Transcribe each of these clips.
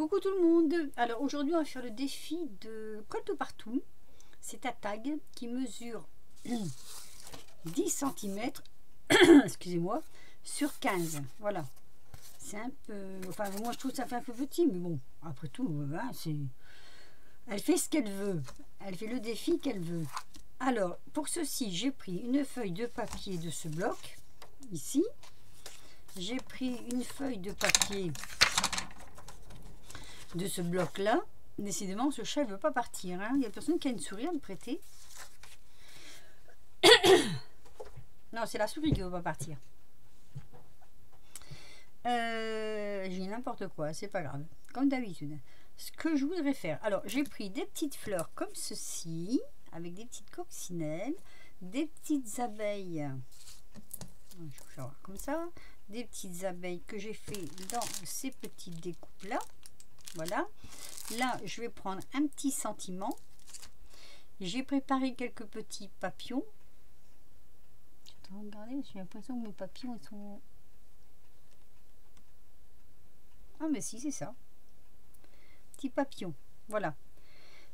Coucou tout le monde. Alors aujourd'hui on va faire le défi de colle de partout. C'est un tag qui mesure 10 cm excusez-moi, sur 15. Voilà. C'est un peu... Enfin moi je trouve que ça fait un peu petit, mais bon, après tout, hein, c'est... Elle fait ce qu'elle veut. Elle fait le défi qu'elle veut. Alors, pour ceci, j'ai pris une feuille de papier de ce bloc, ici. J'ai pris une feuille de papier de ce bloc-là. Décidément, ce chat ne veut pas partir. Hein. Il n'y a personne qui a une souris à me prêter. Non, c'est la souris qui ne veut pas partir. J'ai n'importe quoi, c'est pas grave. Comme d'habitude. Ce que je voudrais faire. Alors, j'ai pris des petites fleurs comme ceci, avec des petites coccinelles, des petites abeilles. Je vais voir comme ça. Des petites abeilles que j'ai fait dans ces petites découpes-là. Voilà. Là, je vais prendre un petit sentiment. J'ai préparé quelques petits papillons. Attends, regardez, j'ai l'impression que mes papillons ils sont... Ah, mais si, c'est ça. Petit papillon. Voilà.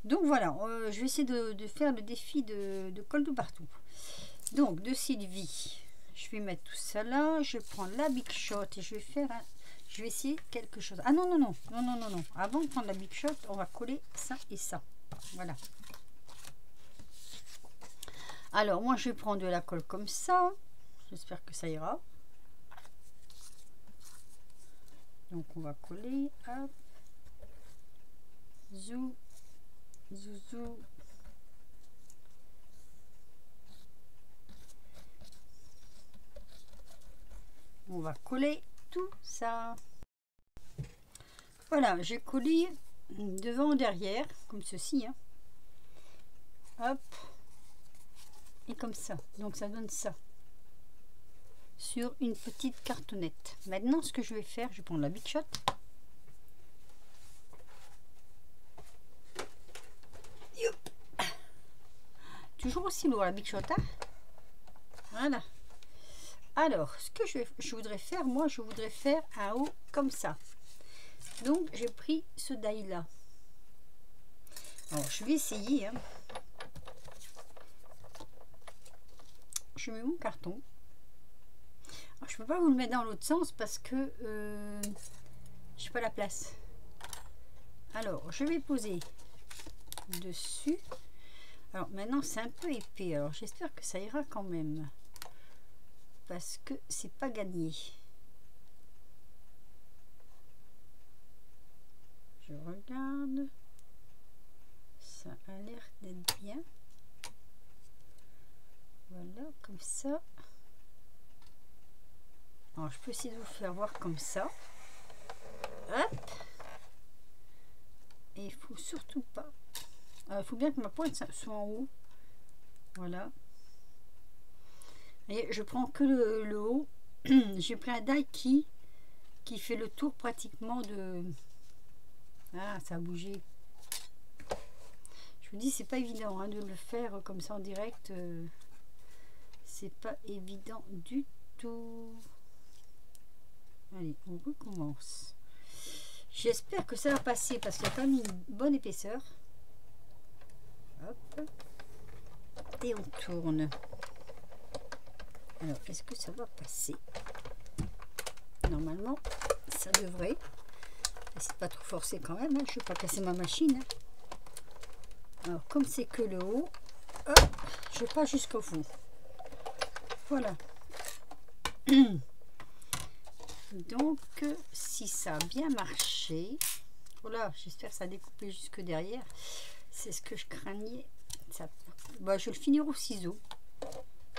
Donc, voilà. Je vais essayer de faire le défi de colle de partout. Donc, de Sylvie. Je vais mettre tout ça là. Je vais prendre la Big Shot et je vais faire un... Je vais essayer quelque chose. Ah non, non, non. Non, non, non, non. Avant de prendre la Big Shot, on va coller ça et ça. Voilà. Alors, moi, je vais prendre de la colle comme ça. J'espère que ça ira. Donc, on va coller. Hop. Zou. Zou, zou. On va coller tout ça. Voilà, j'ai collé devant derrière, comme ceci. Hein. Hop. Et comme ça. Donc ça donne ça. Sur une petite cartonnette. Maintenant, ce que je vais faire, je vais prendre la Big Shot. Youp. Toujours aussi lourd la Big Shot. Hein. Voilà. Alors, ce que je voudrais faire, moi, je voudrais faire un haut comme ça. Donc, j'ai pris ce die là. Alors, je vais essayer. Hein. Je mets mon carton. Alors, je ne peux pas vous le mettre dans l'autre sens parce que je n'ai pas la place. Alors, je vais poser dessus. Alors, maintenant, c'est un peu épais. Alors, j'espère que ça ira quand même. Parce que c'est pas gagné. Je regarde. Ça a l'air d'être bien. Voilà, comme ça. Alors, je peux essayer de vous faire voir comme ça. Hop. Et il faut surtout pas. Il faut bien que ma pointe soit en haut. Voilà. Et je prends que le haut. J'ai pris un die qui fait le tour pratiquement de... Ah, ça a bougé. Je vous dis, c'est pas évident hein, de le faire comme ça en direct. C'est pas évident du tout. Allez, on recommence. J'espère que ça va passer parce qu'il y a quand même une bonne épaisseur. Hop. Et on tourne. Alors, est-ce que ça va passer? Normalement, ça devrait. C'est pas trop forcé quand même. Hein. Je ne vais pas casser ma machine. Hein. Alors, comme c'est que le haut, hop, je passe jusqu'au fond. Voilà. Donc, si ça a bien marché, voilà, j'espère que ça a découpé jusque derrière. C'est ce que je craignais. Ça, bah, je vais le finir au ciseau.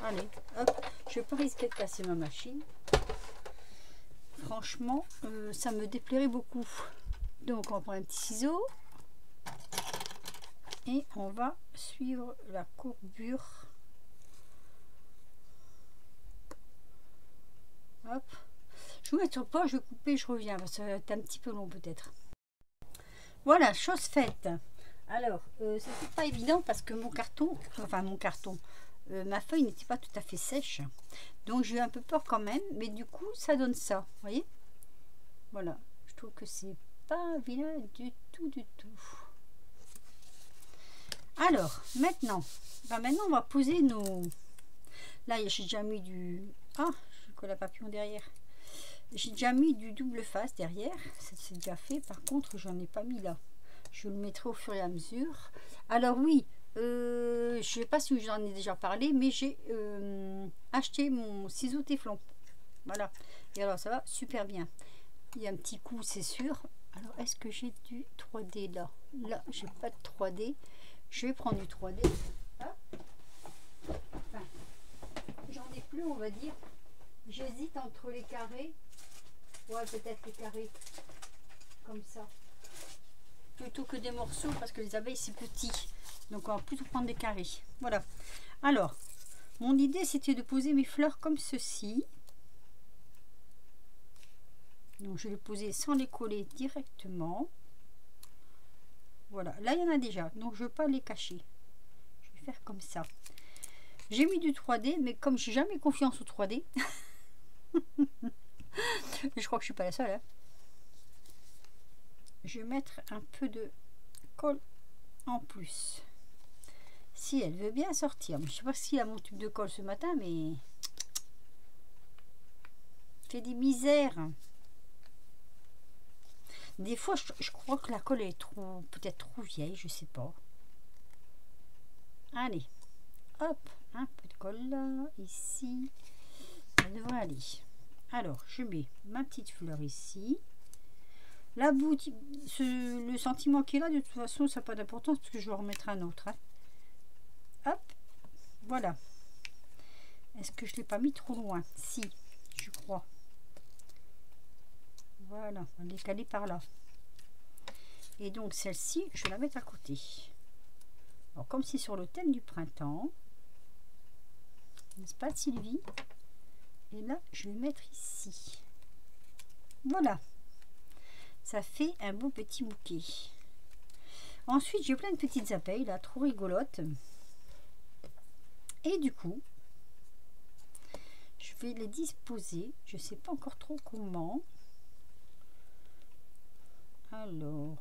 Allez, hop, je vais pas risquer de casser ma machine. Franchement, ça me déplairait beaucoup. Donc, on va prendre un petit ciseau. Et on va suivre la courbure. Hop. Je vous mets sur le pas, je vais couper, je reviens. Parce que ça va être un petit peu long peut-être. Voilà, chose faite. Alors, c'était pas évident parce que mon carton, ma feuille n'était pas tout à fait sèche. Donc, j'ai eu un peu peur quand même. Mais du coup, ça donne ça. Vous voyez? Voilà. Je trouve que c'est pas vilain du tout, du tout. Alors, maintenant, on va poser nos... Là, j'ai déjà mis du... Ah, j'ai collé la papillon derrière. J'ai déjà mis du double face derrière. C'est déjà fait. Par contre, j'en ai pas mis là. Je le mettrai au fur et à mesure. Alors oui, je sais pas si j'en ai déjà parlé, mais j'ai acheté mon ciseau téflon. Voilà. Et alors, ça va super bien. Il y a un petit coup, c'est sûr. Alors, est-ce que j'ai du 3D là? Là, j'ai pas de 3D. Je vais prendre du 3D. Enfin, j'en ai plus, on va dire. J'hésite entre les carrés. Ouais, peut-être les carrés. Comme ça. Plutôt que des morceaux, parce que les abeilles, c'est petit. Donc, on va plutôt prendre des carrés. Voilà. Alors, mon idée, c'était de poser mes fleurs comme ceci. Donc, je vais les poser sans les coller directement. Voilà. Là, il y en a déjà. Donc, je ne veux pas les cacher. Je vais faire comme ça. J'ai mis du 3D, mais comme j'ai jamais confiance au 3D, je crois que je suis pas la seule. Hein. Je vais mettre un peu de colle en plus. Si elle veut bien sortir. Je sais pas s'il a mon tube de colle ce matin, mais fait des misères. Des fois, je crois que la colle est trop, peut-être trop vieille, je sais pas. Allez, hop, un peu de colle là, ici. Ça devrait aller. Alors, je mets ma petite fleur ici. La boutique, le sentiment qui est là, de toute façon, ça n'a pas d'importance parce que je vais en remettre un autre. Hein. Hop, voilà. Est-ce que je ne l'ai pas mis trop loin? Si, je crois. Voilà, on va décaler par là. Et donc celle-ci, je vais la mettre à côté. Alors comme c'est sur le thème du printemps, n'est-ce pas Sylvie? Et là, je vais mettre ici. Voilà. Ça fait un beau petit bouquet. Ensuite, j'ai plein de petites abeilles là, trop rigolotes. Et du coup, je vais les disposer. Je ne sais pas encore trop comment. Alors,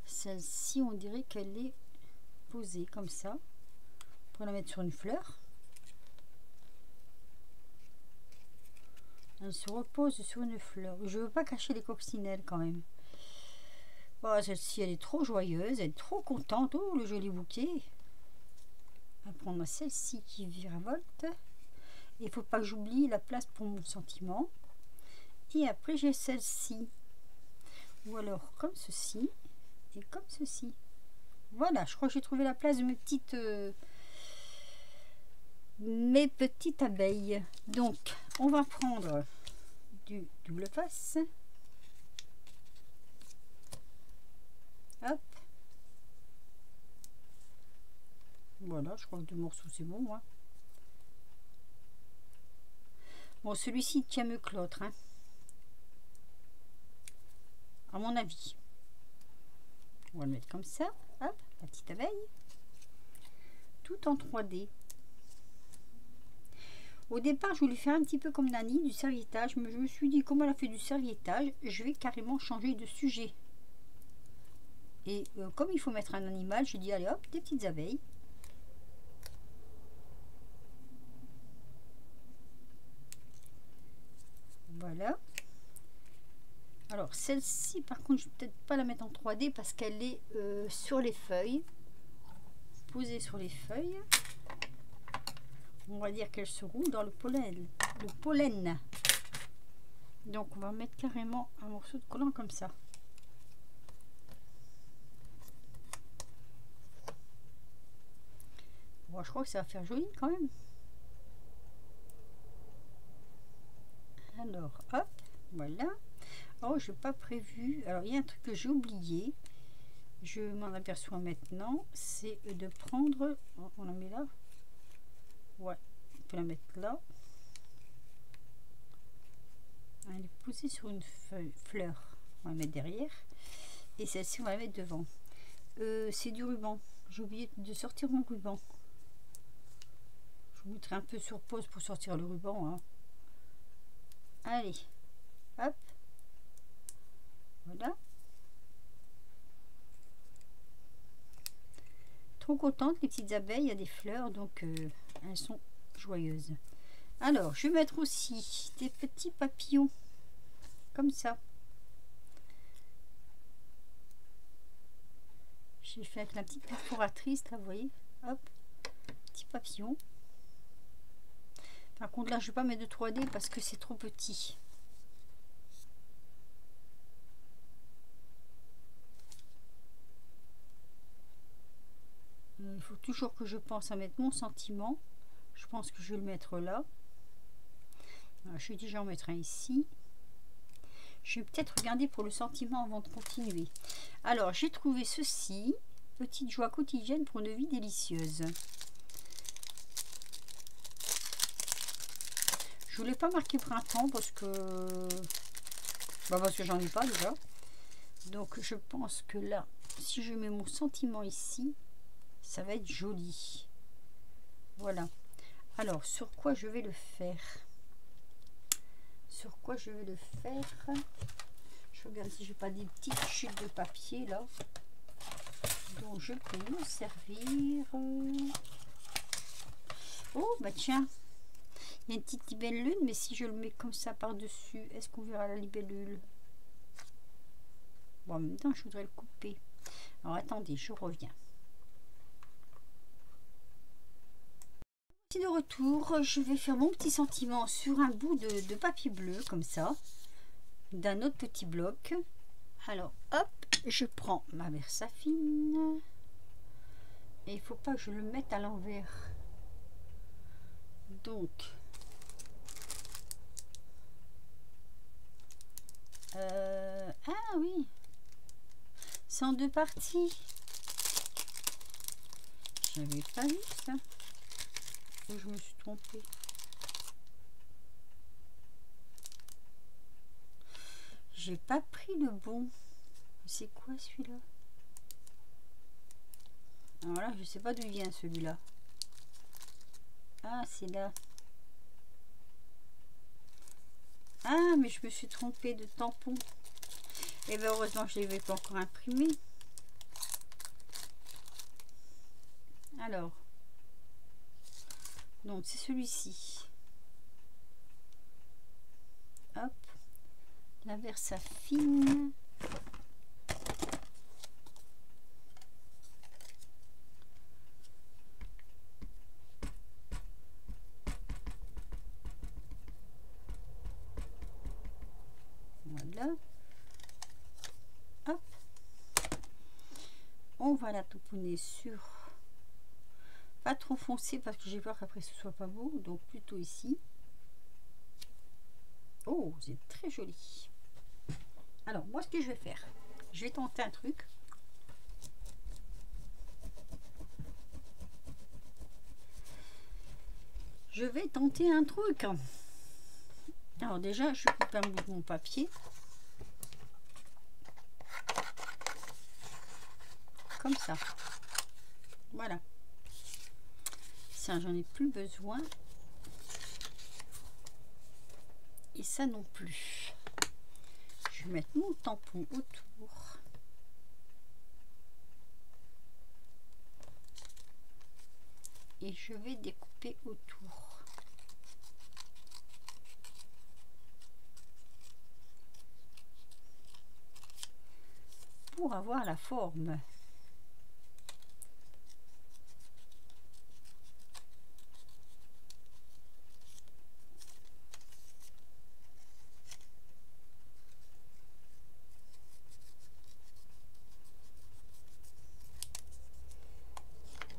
celle-ci, on dirait qu'elle est posée comme ça. Pour la mettre sur une fleur. Elle se repose sur une fleur. Je veux pas cacher les coccinelles quand même. Oh, celle-ci, elle est trop joyeuse. Elle est trop contente. Oh, le joli bouquet. On va prendre celle-ci qui virevolte. Il faut pas que j'oublie la place pour mon sentiment. Et après, j'ai celle-ci. Ou alors comme ceci. Et comme ceci. Voilà, je crois que j'ai trouvé la place de mes petites abeilles. Donc, on va prendre du double face. Hop. Voilà, je crois que 2 morceaux c'est bon. Hein. Bon, celui-ci tient mieux que l'autre. Hein. À mon avis. On va le mettre comme ça. Hop, la petite abeille. Tout en 3D. Au départ, je voulais faire un petit peu comme Nani, du serviettage, mais je me suis dit, comme elle a fait du serviettage, je vais carrément changer de sujet. Et comme il faut mettre un animal, je dis, allez hop, des petites abeilles. Voilà. Alors, celle-ci, par contre, je ne vais peut-être pas la mettre en 3D parce qu'elle est sur les feuilles. Posée sur les feuilles. On va dire qu'elle se roule dans le pollen. Donc on va mettre carrément un morceau de collant comme ça. Bon, je crois que ça va faire joli quand même. Alors hop, voilà. Oh, je n'ai pas prévu. Alors il y a un truc que j'ai oublié. Je m'en aperçois maintenant. C'est de prendre. On la met là. Ouais, on peut la mettre là. Elle est posée sur une fleur. On va la mettre derrière. Et celle-ci, on va la mettre devant. C'est du ruban. J'ai oublié de sortir mon ruban. Je vous mettrai un peu sur pause pour sortir le ruban. Hein. Allez. Hop. Trop contente, les petites abeilles, il y a des fleurs, donc elles sont joyeuses. Alors, je vais mettre aussi des petits papillons, comme ça. J'ai fait avec la petite perforatrice, là, vous voyez. Hop, petit papillon. Par contre, là, je ne vais pas mettre de 3D parce que c'est trop petit. Il faut toujours que je pense à mettre mon sentiment. Je pense que je vais le mettre là. Alors, je vais déjà en mettre un ici. Je vais peut-être regarder pour le sentiment avant de continuer. Alors, j'ai trouvé ceci. Petite joie quotidienne pour une vie délicieuse. Je voulais pas marquer printemps parce que j'en ai pas déjà. Donc je pense que là, si je mets mon sentiment ici, ça va être joli. Voilà. Alors, sur quoi je vais le faire? Sur quoi je vais le faire? Je regarde si j'ai pas des petites chutes de papier là. Donc je peux me servir. Oh, bah tiens. Il y a une petite libellule, mais si je le mets comme ça par-dessus, est-ce qu'on verra la libellule? Bon, en même temps, je voudrais le couper. Alors, attendez, je reviens. De retour, je vais faire mon petit sentiment sur un bout de papier bleu, comme ça, d'un autre petit bloc. Alors, hop, je prends ma Versafine. Et il ne faut pas que je le mette à l'envers. Donc... ah oui, c'est en deux parties. J'avais pas vu ça. Ou je me suis trompée. J'ai pas pris le bon. C'est quoi celui-là? Alors là, je sais pas d'où vient celui-là. Ah, c'est là. Ah, mais je me suis trompée de tampon. Et bien heureusement, je ne l'avais pas encore imprimé. Alors, donc c'est celui-ci. Hop, la Versafine. Voilà. Hop. On va la tamponner sur... Pas trop foncé parce que j'ai peur qu'après ce soit pas beau. Donc plutôt ici. Oh, c'est très joli. Alors, moi, ce que je vais faire, je vais tenter un truc. Je vais tenter un truc. Alors déjà, je coupe un bout de mon papier. Comme ça. Voilà. Ça, j'en ai plus besoin. Et ça non plus. Je vais mettre mon tampon autour. Et je vais découper autour. Pour avoir la forme.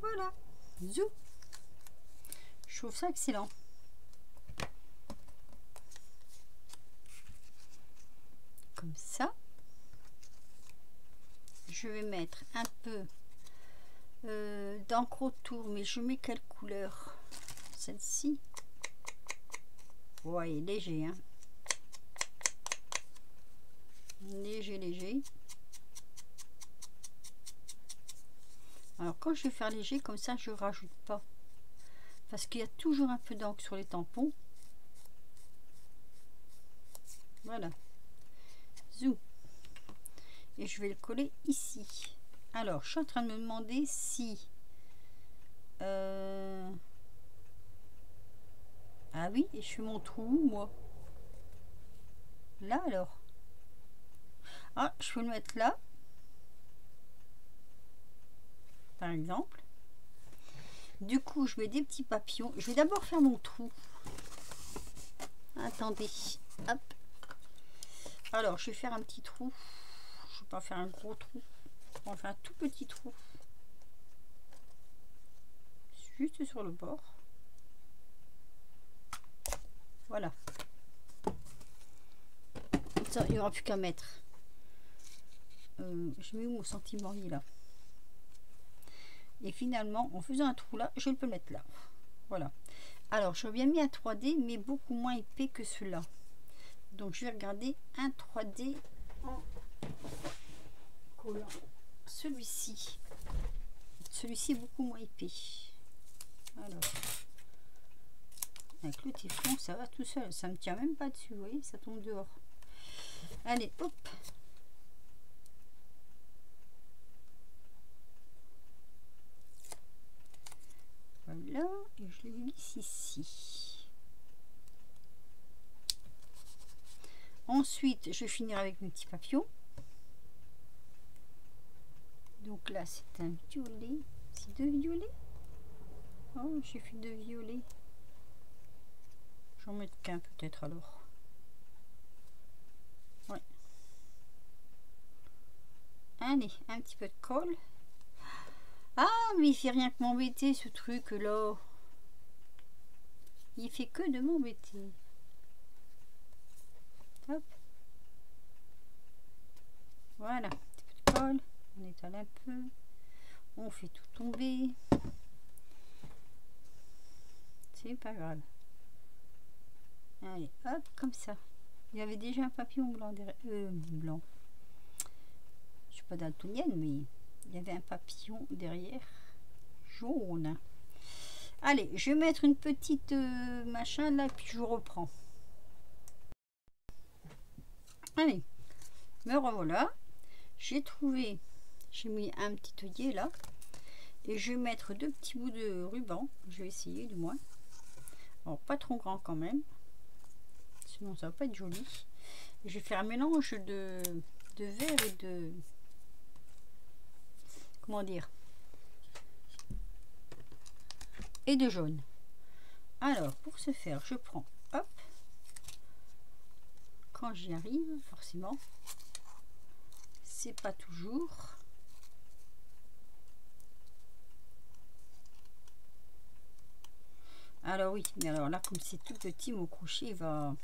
Voilà. Zou. Je trouve ça excellent. Comme ça. Je vais mettre un peu d'encre autour, mais je mets quelle couleur? Celle-ci. Ouais, léger, hein. Léger, léger. Alors quand je vais faire léger, comme ça, je rajoute pas. Parce qu'il y a toujours un peu d'encre sur les tampons. Voilà. Zou. Et je vais le coller ici. Alors, je suis en train de me demander si Ah oui, et je fais mon trou, moi. Là, alors. Ah, je peux le mettre là. Par exemple. Du coup, je mets des petits papillons. Je vais d'abord faire mon trou. Attendez. Hop. Alors, je vais faire un petit trou. Je vais pas faire un gros trou. On va faire un tout petit trou. Juste sur le bord. Voilà. Ça, il n'y aura plus qu'à mettre. Je mets où mon sentiment là. Et finalement, en faisant un trou là, je peux le mettre là. Voilà. Alors, j'ai bien mis un 3D, mais beaucoup moins épais que cela. Donc, je vais regarder un 3D en collant celui-ci. Celui-ci est beaucoup moins épais. Alors, avec le téflon, ça va tout seul. Ça me tient même pas dessus, vous voyez, ça tombe dehors. Allez, hop. Voilà, et je le glisse ici. Ensuite, je vais finir avec mes petits papillons. Donc là, c'est un violet. C'est deux violets. Oh, j'ai fait deux violets. J'en mets qu'un peut-être alors. Ouais. Allez, un petit peu de colle. Ah, mais il fait rien que m'embêter ce truc là. Il fait que de m'embêter. Hop. Voilà, un petit peu de colle. On étale un peu. On fait tout tomber. C'est pas grave. Allez, hop, comme ça. Il y avait déjà un papillon blanc derrière. Blanc. Je suis pas daltonienne, mais il y avait un papillon derrière. Jaune. Allez, je vais mettre une petite machin là, puis je reprends. Allez, me revoilà. J'ai trouvé, j'ai mis un petit œillet là. Et je vais mettre deux petits bouts de ruban. Je vais essayer du moins. Alors, pas trop grand quand même. Sinon, ça va pas être joli. Et je vais faire un mélange de vert et de... Comment dire? Et de jaune. Alors, pour ce faire, je prends... Hop. Quand j'y arrive, forcément. C'est pas toujours... Alors oui, mais alors là, comme c'est tout petit, mon crochet va...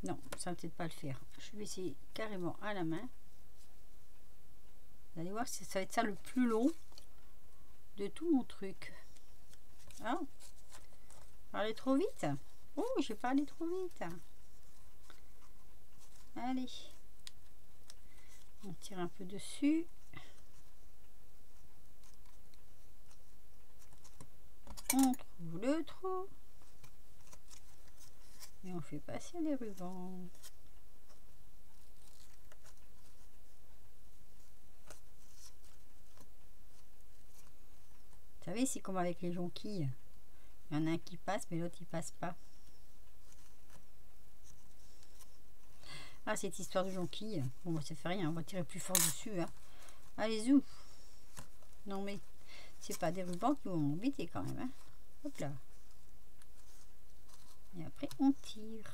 Non, ça va peut-être pas le faire. Je vais essayer carrément à la main. Vous allez voir, ça va être ça le plus long de tout mon truc. Ah, parler trop vite. Oh, j'ai parlé trop vite. Allez. On tire un peu dessus. On trouve le trou. Et on fait passer les rubans. Vous savez, c'est comme avec les jonquilles. Il y en a un qui passe, mais l'autre il passe pas. Ah, cette histoire de jonquilles. Bon, bah, ça fait rien, on va tirer plus fort dessus. Hein. Allez, zou. Non, mais c'est pas des rubans qui vont m'embêter quand même. Hein. Hop là. Et après, on tire.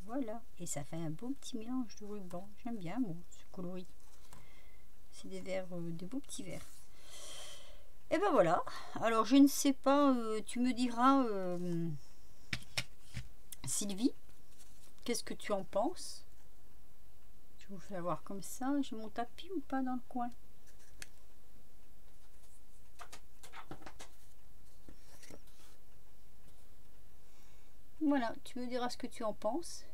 Voilà. Et ça fait un beau petit mélange de rubans. J'aime bien, moi, ce coloris. C'est des verres, des beaux petits verres. Et ben voilà. Alors, je ne sais pas, tu me diras, Sylvie, qu'est-ce que tu en penses? Je vous fais voir comme ça. J'ai mon tapis ou pas dans le coin? Voilà, tu me diras ce que tu en penses.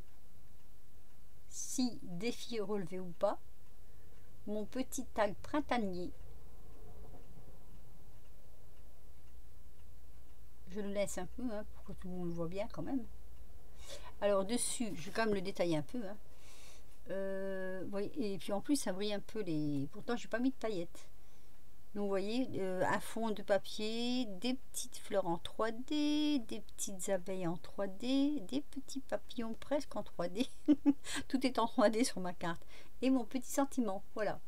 Si défi relevé ou pas. Mon petit tag printanier. Je le laisse un peu hein, pour que tout le monde le voit bien quand même. Alors dessus, je vais quand même le détailler un peu. Hein. Oui, et puis en plus ça brille un peu les... Pourtant j'ai pas mis de paillettes. Donc vous voyez, un fond de papier, des petites fleurs en 3D, des petites abeilles en 3D, des petits papillons presque en 3D. Tout est en 3D sur ma carte. Et mon petit sentiment, voilà.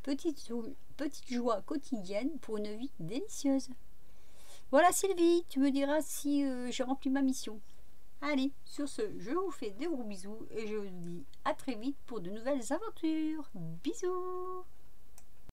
Petite joie quotidienne pour une vie délicieuse. Voilà Sylvie, tu me diras si j'ai rempli ma mission. Allez, sur ce, je vous fais de gros bisous et je vous dis à très vite pour de nouvelles aventures. Bisous!